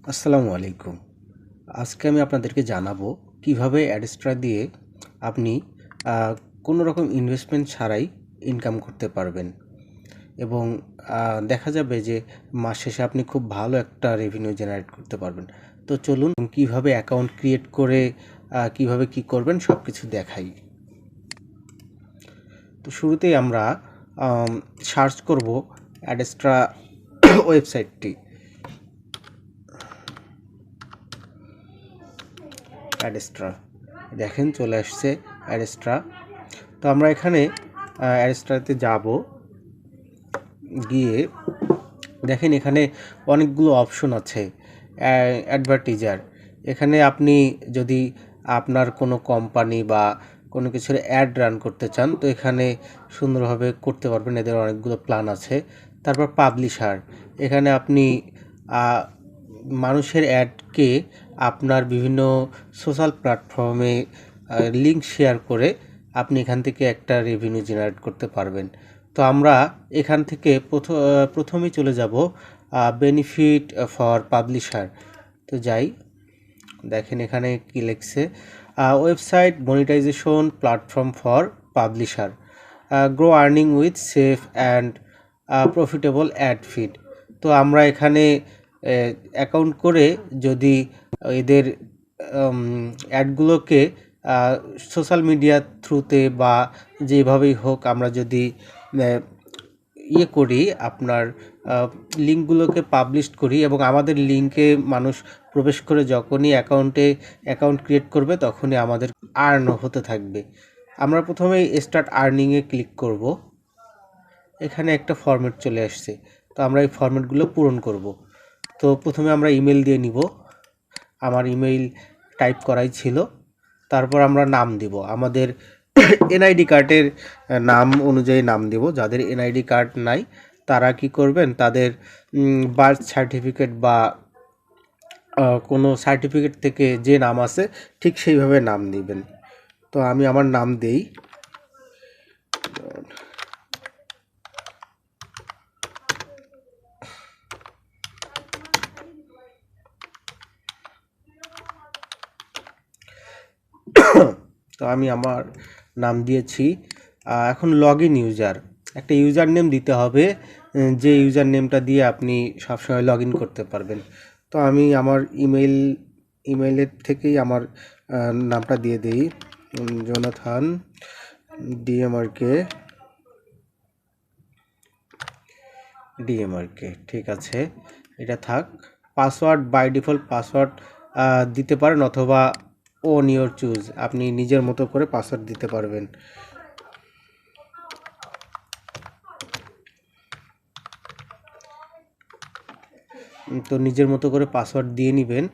আসসালামু আলাইকুম। আজকে আমি আপনাদেরকে জানাবো কিভাবে অ্যাডস্ট্রা দিয়ে আপনি আ কোনো রকম ইনভেস্টমেন্ট ছাড়াই ইনকাম করতে পারবেন এবং আ দেখা যাবে যে মাস শেষে আপনি খুব ভালো একটা রেভিনিউ জেনারেট করতে পারবেন। তো চলুন কিভাবে অ্যাকাউন্ট ক্রিয়েট করে কিভাবে কি করবেন সবকিছু দেখাই। তো শুরুতেই আমরা সার্চ করব অ্যাডস্ট্রা ওয়েবসাইটটি। অ্যাডস্ট্রা দেখেন চলে আসছে অ্যাডস্ট্রা। তো আমরা এখানে অ্যাডস্ট্রাতে যাব, গিয়ে দেখেন এখানে অনেকগুলো অপশন আছে। অ্যাডভার্টিজার, এখানে আপনি যদি আপনার কোনো কোম্পানি বা কোনো কিছুর অ্যাড রান করতে চান তো এখানে সুন্দরভাবে করতে পারবেন, এদের অনেকগুলো প্ল্যান আছে। তারপর পাবলিশার, এখানে আপনি আহ, মানুষের অ্যাডকে আপনার বিভিন্ন সোশ্যাল প্ল্যাটফর্মে লিঙ্ক শেয়ার করে আপনি এখান থেকে একটা রেভিনিউ জেনারেট করতে পারবেন। তো আমরা এখান থেকে প্রথমেই চলে যাব বেনিফিট ফর পাবলিশার। তো যাই, দেখেন এখানে কি লিখছে, website monetization platform for publisher, grow earning with safe and profitable ad feed. তো আমরা এখানে অ্যাকাউন্ট করে যদি এদের অ্যাডগুলোকে সোশ্যাল মিডিয়া থ্রুতে বা যেভাবেই হোক আমরা যদি করি, আপনার লিঙ্কগুলোকে পাবলিশ করি এবং আমাদের লিঙ্কে মানুষ প্রবেশ করে যখনই অ্যাকাউন্ট ক্রিয়েট করবে তখনই আমাদের আর্ন হতে থাকবে। আমরা প্রথমেই স্টার্ট আর্নিংয়ে ক্লিক করব। এখানে একটা ফরম্যাট চলে আসছে, তো আমরা এই ফরম্যাটগুলো পূরণ করব। তো প্রথমে আমরা ইমেল দিয়ে নিব, আমার ইমেইল টাইপ করাই ছিল। তারপর আমরা নাম দিব, আমাদের এনআইডি কার্ডের নাম অনুযায়ী নাম দেব। যাদের এনআইডি কার্ড নাই তারা কি করবেন, তাদের বার্থ সার্টিফিকেট বা কোনো সার্টিফিকেট থেকে যে নাম আছে ঠিক সেইভাবে নাম দিবেন। তো আমি আমার নাম দেই। তো আমি আমার নাম দিয়েছি। এখন লগ ইন ইউজার, একটা ইউজার নেম দিতে হবে, যে ইউজার নেমটা দিয়ে আপনি সবসময় লগ ইন করতে পারবেন। তো আমি আমার ইমেইলের থেকেই আমার নামটা দিয়ে দিই, জোনাথন ডিএমআরকে। ঠিক আছে, এটা থাক। পাসওয়ার্ড বাই ডিফল্ট পাসওয়ার্ড দিতে পারেন, অথবা ওন ইওর চুজ, আপনি নিজের মতো করে পাসওয়ার্ড দিতে পারবেন। তো নিজের মতো করে পাসওয়ার্ড দিয়ে নেবেন।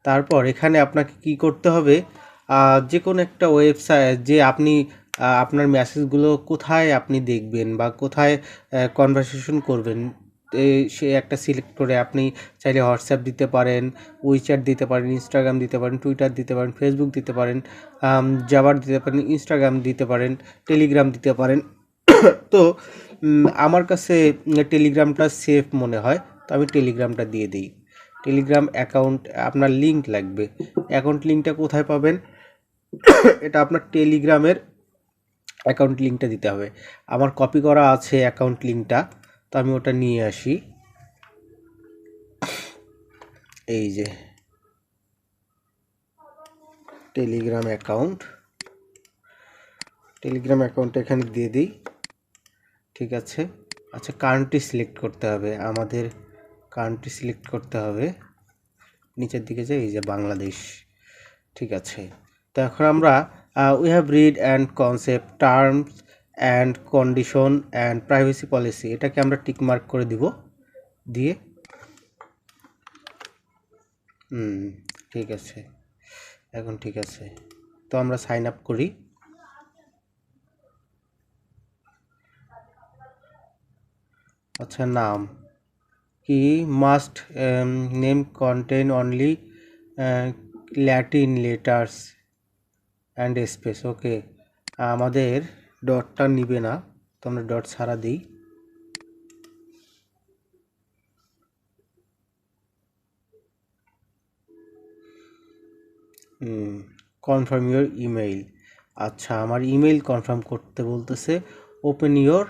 তারপর এখানে আপনাকে কি করতে হবে, যে কোনো একটা ওয়েবসাইট, যে আপনি আপনার মেসেজগুলো কোথায় আপনি দেখবেন বা কোথায় কনভারসেশন করবেন, সে একটা সিলেক্ট করে আপনি চাইলে হোয়াটসঅ্যাপ দিতে পারেন, উইচ্যাট দিতে পারেন, ইনস্টাগ্রাম দিতে পারেন, টুইটার দিতে পারেন, ফেসবুক দিতে পারেন, জাবার দিতে পারেন, ইনস্টাগ্রাম দিতে পারেন, টেলিগ্রাম দিতে পারেন। তো আমার কাছে টেলিগ্রামটা সেফ মনে হয়, তো আমি টেলিগ্রামটা দিয়ে দিই। টেলিগ্রাম অ্যাকাউন্ট আপনার লিঙ্ক লাগবে। অ্যাকাউন্ট লিঙ্কটা কোথায় পাবেন, এটা আপনার টেলিগ্রামের অ্যাকাউন্ট লিঙ্কটা দিতে হবে। আমার কপি করা আছে অ্যাকাউন্ট লিঙ্কটা, তো আমি ওটা নিয়ে আসি। এই যে টেলিগ্রাম অ্যাকাউন্টটা এখানে দিয়ে দিই। ঠিক আছে। আচ্ছা, কান্ট্রি সিলেক্ট করতে হবে, আমাদের কান্ট্রি সিলেক্ট করতে হবে। নিচের দিকে যাই, এই যে বাংলাদেশ। ঠিক আছে। তো এখন আমরা we have read and concept terms and condition and privacy policy, এটাকে আমরা টিক মার্ক করে দিব, দিয়ে ঠিক আছে, এখন ঠিক আছে। তো আমরা সাইন আপ করি। আচ্ছা, নাম কি, must name contain only Latin letters and space. Okay, আমাদের ডটটা নিবে না, তো আমরা ডট ছাড়া দিই। Confirm your email. আচ্ছা, আমার ইমেইল কনফার্ম করতে বলতেছে। Open your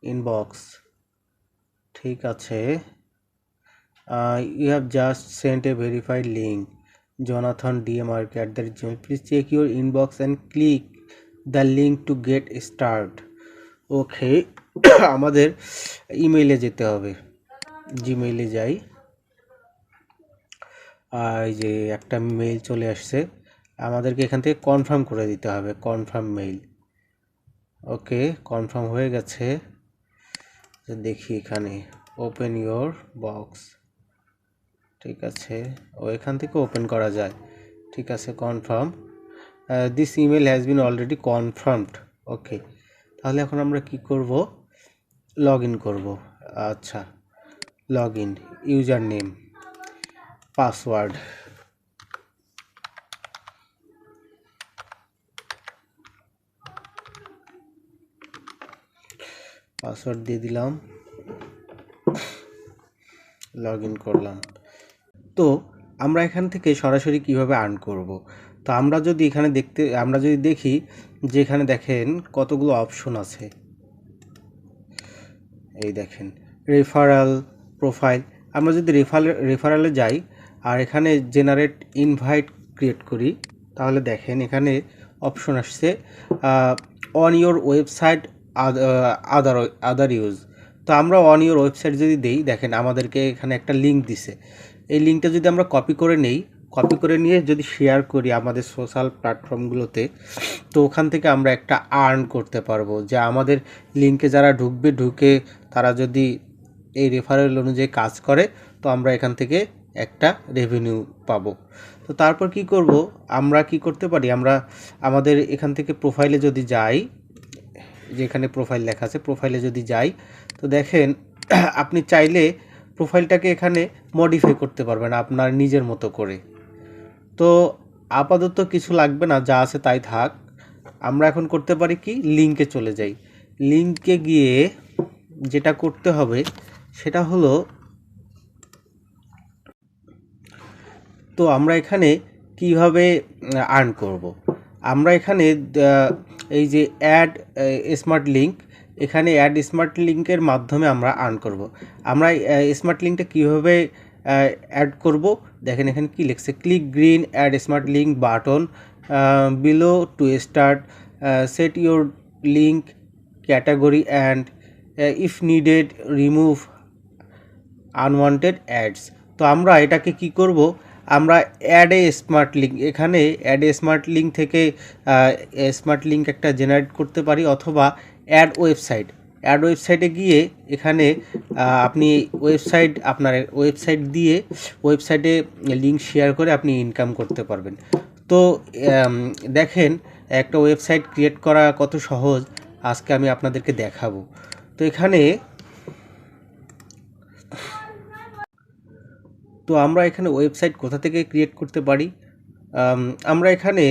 inbox. ঠিক আছে। You have just sent a verified link, Jonathan dmark@gmail. Please check your inbox and click the link to get start. Okay, আমাদের ইমেইলে যেতে হবে। জিমেইলে যাই। এই যে একটা মেইল চলে আসছে, আমাদেরকে এখান থেকে কনফার্ম করে দিতে হবে। Confirm mail. ওকে, কনফার্ম হয়ে গেছে। দেখি এখানে ওপেন ইউর বক্স। ঠিক আছে, এখান থেকে ওপেন করা যায়। ঠিক আছে, confirm. This email has been already confirmed. Okay, তাহলে এখন আমরা কি করব? লগ ইন করবো। আচ্ছা, log in, username, password. Password দিয়ে দিলাম, লগ ইন করলাম। তো আমরা এখান থেকে সরাসরি কিভাবে আর্ন করব? তো আমরা যদি দেখি যে এখানে দেখেন কতগুলো অপশন আছে। এই দেখেন রেফারাল, প্রোফাইল। আমরা যদি রেফারালে যাই আর এখানে জেনারেট ইনভাইট ক্রিয়েট করি, তাহলে দেখেন এখানে অপশন আসছে on your website other use. তো আমরা অন ইওর ওয়েবসাইট যদি দেই, দেখেন আমাদেরকে এখানে একটা লিঙ্ক দিছে। এই লিঙ্কটা যদি আমরা কপি করে নেই, কপি করে নিয়ে যদি শেয়ার করি আমাদের সোশ্যাল প্ল্যাটফর্মগুলোতে, তো ওখান থেকে আমরা একটা আর্ন করতে পারবো। যে আমাদের লিঙ্কে যারা ঢুকে তারা যদি এই রেফারেল অনুযায়ী কাজ করে, তো আমরা এখান থেকে একটা রেভিনিউ পাবো। তো তারপর কি করব? আমরা কি করতে পারি? আমরা আমাদের এখান থেকে প্রোফাইলে যদি যাই, যেখানে প্রোফাইল লেখা আছে, প্রোফাইলে যদি যাই, তো দেখেন আপনি চাইলে প্রোফাইলটাকে এখানে মডিফাই করতে পারবেন আপনার নিজের মতো করে। তো আপাতত কিছু লাগবে না, যা আছে তাই থাক। আমরা এখন করতে পারি কি, লিঙ্কে চলে যাই। লিঙ্কে গিয়ে যেটা করতে হবে সেটা হলো, তো আমরা এখানে কিভাবে আর্ন করব? আমরা এখানে এই যে অ্যাড স্মার্ট লিঙ্ক, এখানে অ্যাড স্মার্ট লিঙ্কের মাধ্যমে আমরা আর্ন করব। আমরা স্মার্ট লিঙ্কটা কীভাবে অ্যাড করব? দেখেন এখানে কি লিখছে, click green add smart link button below to start, set your link category and if needed remove unwanted ads. তো আমরা এটাকে কি করব? আমরা অ্যাড এ স্মার্ট লিঙ্ক, এখানে অ্যাড এ স্মার্ট লিঙ্ক থেকে স্মার্ট লিঙ্ক একটা জেনারেট করতে পারি, অথবা অ্যাড ওয়েবসাইটে গিয়ে এখানে আপনি আপনার ওয়েবসাইট দিয়ে ওয়েবসাইটে লিঙ্ক শেয়ার করে আপনি ইনকাম করতে পারবেন। তো দেখেন একটা ওয়েবসাইট ক্রিয়েট করা কত সহজ, আজকে আমি আপনাদেরকে দেখাবো। তো আমরা এখানে ওয়েবসাইট কোথা থেকে ক্রিয়েট করতে পারি? আমরা এখানে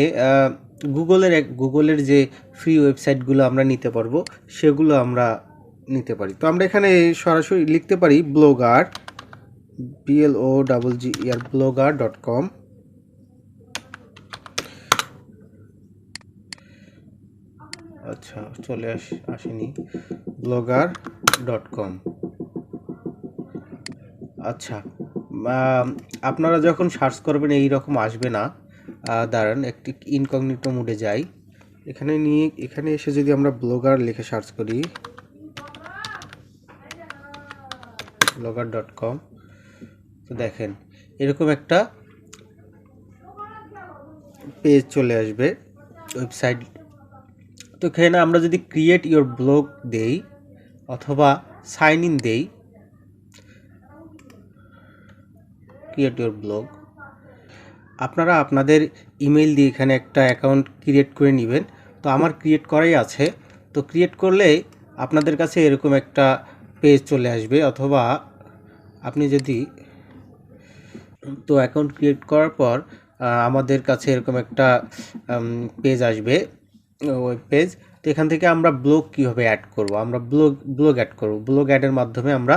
গুগলের যে ফ্রি ওয়েবসাইটগুলো আমরা নিতে পারবো, সেগুলো আমরা নিতে পারি। তো আমরা এখানে সরাসরি লিখতে পারি ব্লগার, BLOGGER, blogger.com। আচ্ছা, চলে আসেনি, blogger.com। আচ্ছা, আপনারা যখন সার্চ করবেন এই রকম আসবে না। দাঁড়ান, একটি ইনকগনিটো মোডে যাই। এখানে এসে যদি আমরা ব্লগার লিখে সার্চ করি, blogger.com, তো দেখেন এরকম একটা পেজ চলে আসবে, ওয়েবসাইট। তো এখানে আমরা যদি ক্রিয়েট ইওর ব্লগ দেই অথবা সাইন ইন দেই, ক্রিয়েট ইওর ব্লগ, আপনারা আপনাদের ইমেল দিয়ে এখানে একটা অ্যাকাউন্ট ক্রিয়েট করে নেবেন। তো আমার ক্রিয়েট করাই আছে। তো ক্রিয়েট করলে আপনাদের কাছে এরকম একটা পেজ চলে আসবে, অথবা আপনি যদি, তো অ্যাকাউন্ট ক্রিয়েট করার পর আমাদের কাছে এরকম একটা পেজ আসবে, ওয়েব পেজ। তো এখান থেকে আমরা ব্লগ কীভাবে অ্যাড করব? আমরা ব্লগ অ্যাড করব, ব্লগ অ্যাডের মাধ্যমে আমরা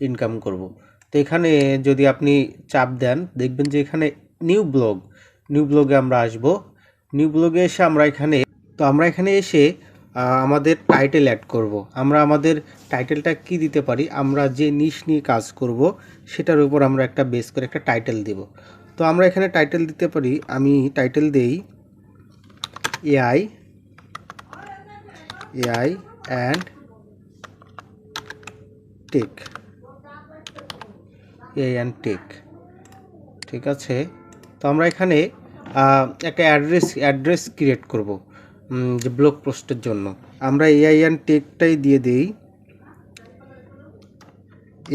ইনকাম করব। তো এখানে যদি আপনি চাপ দেন, দেখবেন যে এখানে নিউ নিউ ব্লগে আমরা আসব। নিউ ব্লগে এসে আমরা এখানে এসে আমাদের টাইটেল অ্যাড করব। আমরা আমাদের টাইটেলটা কি দিতে পারি, আমরা যে নিশ নিয়ে কাজ করব সেটার উপর আমরা একটা বেস করে একটা টাইটেল দেব। তো আমরা এখানে টাইটেল দিতে পারি, আমি টাইটেল দেই AI and tech, AI and tech. ঠিক আছে, তো আমরা এখানে একটা অ্যাড্রেস ক্রিয়েট করব যে ব্লগ পোস্টের জন্য। আমরা এআই অ্যান্ড টেকটাই দিয়ে দিই,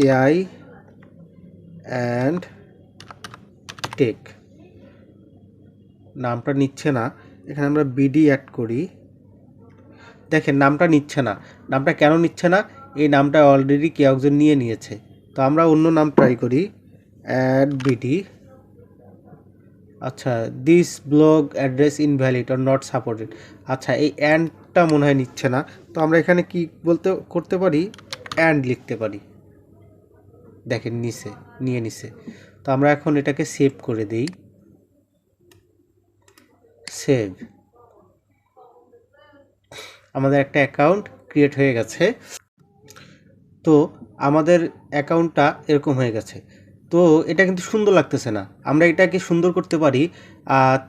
এআই অ্যান্ড টেক। নামটা নিচ্ছে না, এখানে আমরা বিডি অ্যাড করি। দেখেন নামটা নিচ্ছে না, নামটা কেন নিচ্ছে না? এই নামটা অলরেডি কেউ একজন নিয়ে নিয়েছে। তো আমরা অন্য নাম ট্রাই করি, অ্যাড বিডি। আচ্ছা, this blog address invalid or not supported. আচ্ছা, এই অ্যান্ডটা মনে হয় নিচ্ছে না, তো আমরা এখানে কি করতে পারি, অ্যান্ড লিখতে পারি। দেখেন নিয়ে নিছে। তো আমরা এখন এটাকে সেভ করে দেই, সেভ। আমাদের একটা অ্যাকাউন্ট ক্রিয়েট হয়ে গেছে। তো আমাদের অ্যাকাউন্টটা এরকম হয়ে গেছে। তো এটা কিন্তু সুন্দর লাগতেছে না, আমরা এটাকে সুন্দর করতে পারি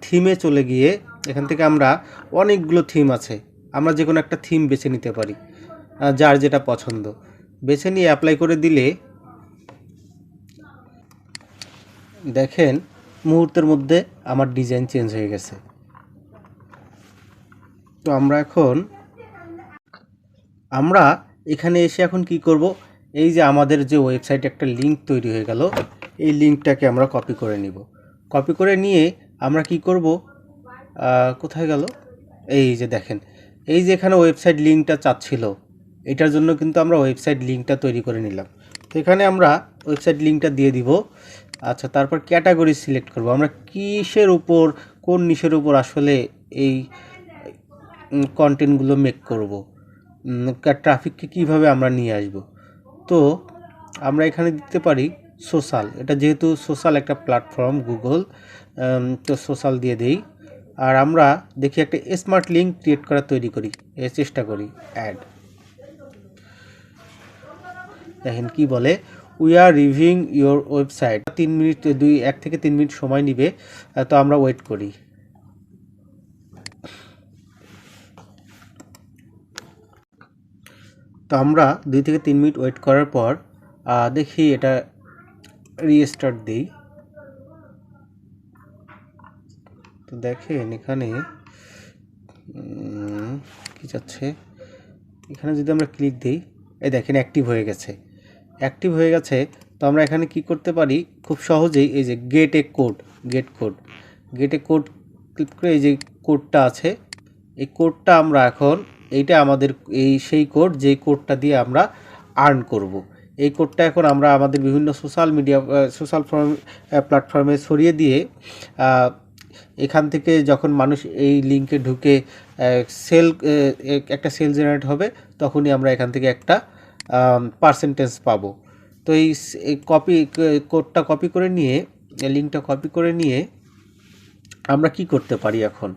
থিমে চলে গিয়ে। এখান থেকে আমরা অনেকগুলো থিম আছে, আমরা যে কোনো একটা থিম বেছে নিতে পারি, যার যেটা পছন্দ বেছে নিয়ে অ্যাপ্লাই করে দিলে দেখেন মুহূর্তের মধ্যে আমার ডিজাইন চেঞ্জ হয়ে গেছে। তো আমরা এখানে এসে এখন কি করব, এই যে আমাদের যে ওয়েবসাইটে একটা লিঙ্ক তৈরি হয়ে গেল, এই লিঙ্কটাকে আমরা কপি করে নিব। কপি করে নিয়ে আমরা কি করব, কোথায় গেল, এই যে দেখেন, এই যে এখানে ওয়েবসাইট লিঙ্কটা চাচ্ছিল, এটার জন্য কিন্তু আমরা ওয়েবসাইট লিঙ্কটা তৈরি করে নিলাম। তো এখানে আমরা ওয়েবসাইট লিঙ্কটা দিয়ে দিব। আচ্ছা, তারপর ক্যাটাগরি সিলেক্ট করব, আমরা কিসের উপর, কোন নিশের উপর আসলে এই কন্টেন্টগুলো মেক করব, ট্রাফিককে কিভাবে আমরা নিয়ে আসব। তো আমরা এখানে দিতে পারি সোশ্যাল, এটা যেহেতু সোশ্যাল একটা প্ল্যাটফর্ম গুগল, তো সোশ্যাল দিয়ে দেই। আর আমরা দেখি একটা স্মার্ট লিঙ্ক ক্রিয়েট করা তৈরি করি, চেষ্টা করি অ্যাড। দেখেন কি বলে, we are reviewing your website. 1 থেকে 3 মিনিট সময় নিবে, তো আমরা ওয়েট করি। তো আমরা 2 থেকে 3 মিনিট ওয়েট করার পর দেখি এটা রিস্টার্ট দিই। তো দেখেন এখানে কি যাচ্ছে, এখানে যদি আমরা ক্লিক দিই, এই দেখেন অ্যাক্টিভ হয়ে গেছে। তো আমরা এখানে কি করতে পারি খুব সহজেই, এই যে গেট এ কোড ক্লিক করে এই যে কোডটা আছে, এই কোডটা আমরা এখন, এইটা আমাদের সেই কোড, যেই কোডটা দিয়ে আমরা আর্ন করব। এই কোডটা এখন আমরা আমাদের বিভিন্ন সোশ্যাল প্ল্যাটফর্মে ছড়িয়ে দিয়ে এখান থেকে যখন মানুষ এই লিঙ্কে ঢুকে একটা সেল জেনারেট হবে, তখনই আমরা এখান থেকে একটা পার্সেন্টেজ পাবো। তো এই কোডটা কপি করে নিয়ে, লিঙ্কটা কপি করে নিয়ে আমরা কি করতে পারি, এখন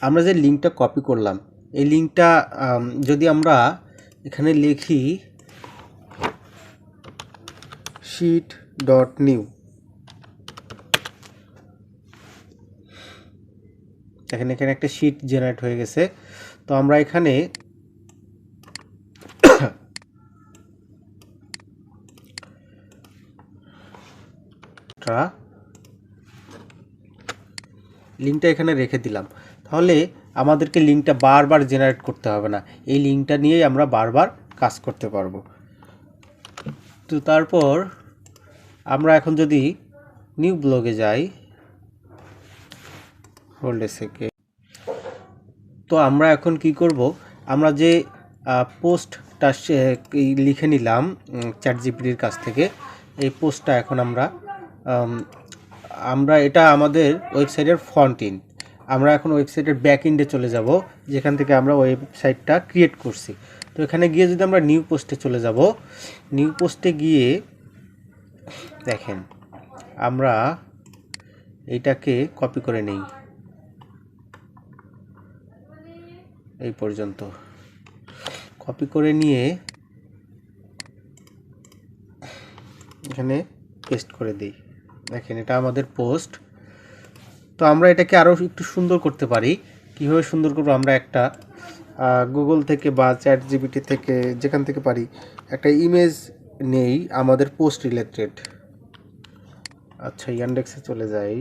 আমরা যে লিঙ্কটা কপি করলাম, এই লিঙ্কটা যদি আমরা এখানে লিখি sheet.new, এখানে একটা শিট জেনারেট হয়ে গেছে। তো আমরা এখানে লিঙ্কটা এখানে রেখে দিলাম, তাহলে আমাদেরকে লিঙ্কটা বারবার জেনারেট করতে হবে না, এই লিঙ্কটা নিয়েই আমরা বারবার কাজ করতে পারবো। তো তারপর আমরা এখন যদি নিউ ব্লগে যাই, হোল্ড এ সেকেন্ড। তো আমরা এখন কি করব, আমরা যে পোস্টটা লিখে নিলাম চ্যাটজিপিটির কাছ থেকে, এই পোস্টটা এখন আমরা এটা আমাদের ওয়েবসাইটের ফ্রন্ট এন্ড, আমরা এখন ওয়েবসাইটের ব্যাক এন্ডে চলে যাব, যেখান থেকে আমরা ওয়েবসাইটটা ক্রিয়েট করছি। তো এখানে গিয়ে যদি আমরা নিউ পোস্টে চলে যাব, নিউ পোস্টে গিয়ে দেখেন আমরা এইটাকে কপি করে নেই এই পর্যন্ত। কপি করে নিয়ে এখানে পেস্ট করে দিই। দেখেন এটা আমাদের পোস্ট। তো আমরা এটাকে আরও একটু সুন্দর করতে পারি। কীভাবে সুন্দর করবো, আমরা একটা গুগল থেকে বা চ্যাট জিপিটি থেকে যেখান থেকে পারি একটা ইমেজ নেই আমাদের পোস্ট রিলেটেড। আচ্ছা, ইয়ান্ডেক্সে চলে যাই।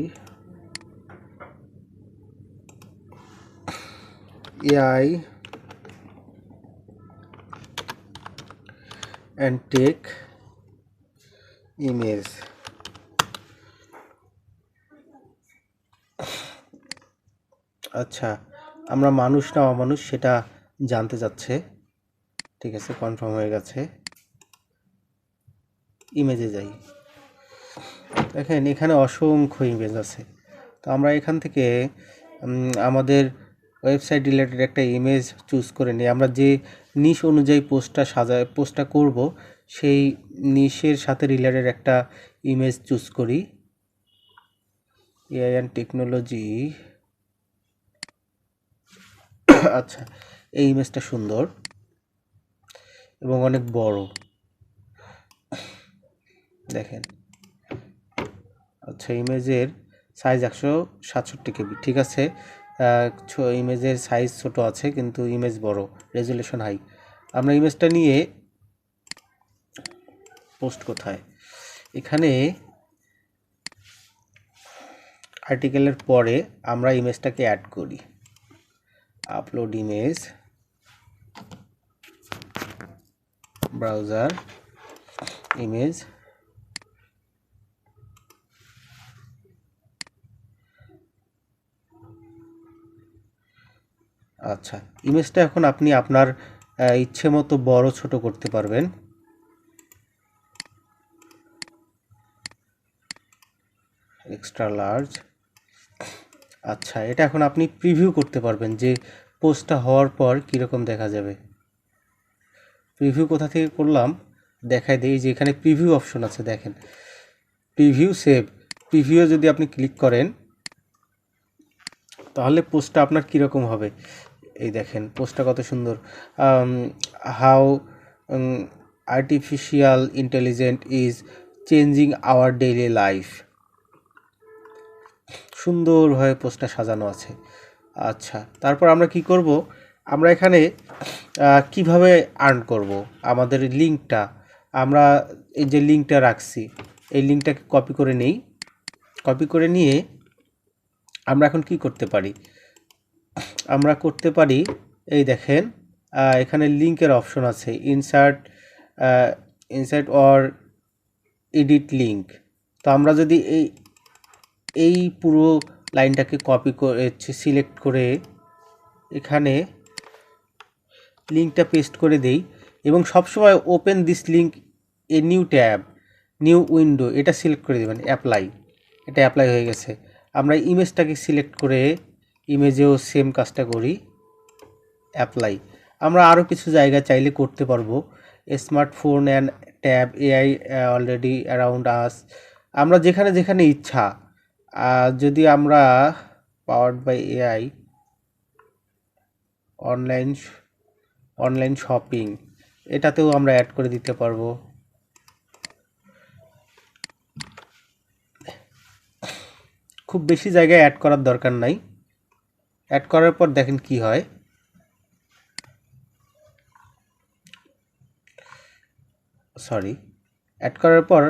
AI and tech image. আচ্ছা, আমরা মানুষ না অমানুষ সেটা জানতে চাচ্ছে। ঠিক আছে, কনফার্ম হয়ে গেছে। ইমেজে যাই। দেখেন এখানে অসংখ্য ইমেজ আছে। তো আমরা এখান থেকে আমাদের ওয়েবসাইট রিলেটেড একটা ইমেজ চুজ করে নিই। আমরা যে নিশ অনুযায়ী পোস্টটা করব সেই নিশের সাথে রিলেটেড একটা ইমেজ চুজ করি। AI and technology. আচ্ছা, এই ইমেজটা সুন্দর এবং অনেক বড়, দেখেন। আচ্ছা, ইমেজের সাইজ 167 কেবি। ঠিক আছে, ইমেজের সাইজ ছোট আছে কিন্তু ইমেজ বড়, রেজুলেশন হাই। আমরা ইমেজটা নিয়ে পোস্ট কোথায়, এখানে আর্টিকেলের পরে আমরা ইমেজটাকে অ্যাড করি। Upload image, browser, image. আচ্ছা, ইমেজটা এখন আপনি আপনার ইচ্ছে মতো বড় ছোট করতে পারবেন। Extra large. আচ্ছা, এটা এখন আপনি প্রিভিউ করতে পারবেন যে পোস্টটা হওয়ার পর কীরকম দেখা যাবে। প্রিভিউ কোথা থেকে করলাম দেখাই দিই, যে এখানে প্রিভিউ অপশন আছে, দেখেন প্রিভিউ সেভ। প্রিভিউ যদি আপনি ক্লিক করেন তাহলে পোস্টটা আপনার কীরকম হবে, এই দেখেন পোস্টটা কত সুন্দর। How artificial intelligent is changing our daily life. সুন্দরভাবে পোস্টটা সাজানো আছে। আচ্ছা, তারপর আমরা কি করব, আমরা এখানে কিভাবে আর্ন করব আমাদের লিঙ্কটা, আমরা এই যে লিঙ্কটা রাখছি এই লিঙ্কটাকে কপি করে নেই। কপি করে নিয়ে আমরা এখন কি করতে পারি, আমরা করতে পারি এই দেখেন এখানে লিঙ্কের অপশন আছে, ইনসার্ট অর এডিট লিঙ্ক। তো আমরা যদি এই পুরো লাইনটাকে কপি করে সিলেক্ট করে এখানে লিঙ্কটা পেস্ট করে দেই এবং সবসময় open this link a new tab, new window, এটা সিলেক্ট করে দেবেন। অ্যাপ্লাই, এটা অ্যাপ্লাই হয়ে গেছে। আমরা ইমেজটাকে সিলেক্ট করে ইমেজেও সেম কাজটা করি, অ্যাপ্লাই। আমরা আরও কিছু জায়গা চাইলে করতে পারবো। Smartphone and tab, AI already around us. আমরা যেখানে যেখানে ইচ্ছা, যদি আমরা powered by AI, online shopping, এটাতেও আমরা অ্যাড করে দিতে পারবো। খুব বেশি জায়গায় অ্যাড করার দরকার নাই। অ্যাড করার পর দেখেন কি হয়। অ্যাড করার পর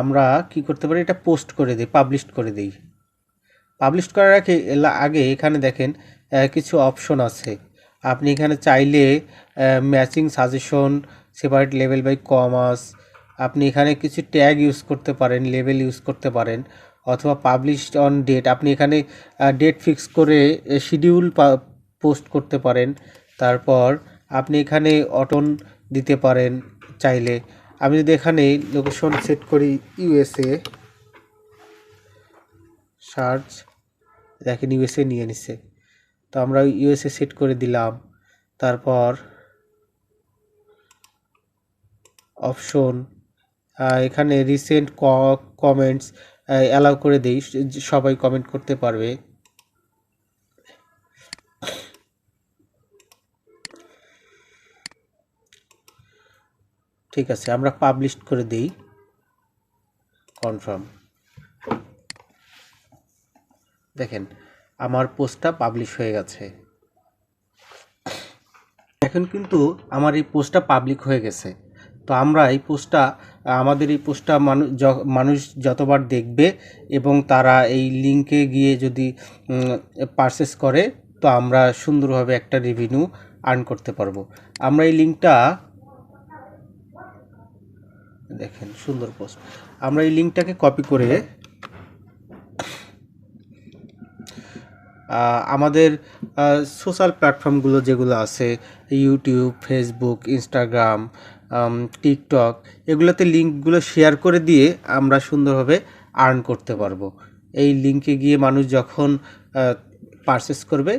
আমরা কি করতে পারি, এটা পোস্ট করে দিই, পাবলিশ করে দিই। পাবলিশ করার আগে এখানে দেখেন কিছু অপশন আছে। আপনি এখানে চাইলে matching suggestion, separate level by commas, আপনি এখানে কিছু ট্যাগ ইউজ করতে পারেন, লেভেল ইউজ করতে পারেন, অথবা পাবলিশ অন ডেট, আপনি এখানে ডেট ফিক্স করে শিডিউল পোস্ট করতে পারেন। তারপর আপনি এখানে অটন দিতে পারেন চাইলে। আমি যদি এখানে লোকেশন সেট করি ইউএসএ, সার্চ, দেখেন ইউএসএ নিয়ে নিচ্ছে। তো আমরা ইউএসএ সেট করে দিলাম। তারপর অপশন, এখানে রিসেন্ট কমেন্টস, অ্যালাউ করে দেই, সবাই কমেন্ট করতে পারবে। ঠিক আছে, আমরা পাবলিশ করে দেই, কনফার্ম। দেখেন আমার পোস্টটা পাবলিশ হয়ে গেছে। এখন কিন্তু আমার এই পোস্টটা পাবলিক হয়ে গেছে। তো আমরা এই পোস্টটা, আমাদের এই পোস্টটা মানুষ যতবার দেখবে এবং তারা এই লিঙ্কে গিয়ে যদি পারচেস করে, তো আমরা সুন্দরভাবে একটা রেভিনিউ আর্ন করতে পারবো। আমরা এই লিঙ্কটা, দেখেন সুন্দর পোস্ট, আমরা এই লিঙ্কটাকে কপি করে আমাদের সোশ্যাল প্ল্যাটফর্মগুলো যেগুলো আছে, ইউটিউব, ফেসবুক, ইনস্টাগ্রাম, টিকটক, এগুলোতে লিঙ্কগুলো শেয়ার করে দিয়ে আমরা সুন্দরভাবে আর্ন করতে পারবো। এই লিঙ্কে গিয়ে মানুষ যখন পারচেস করবে,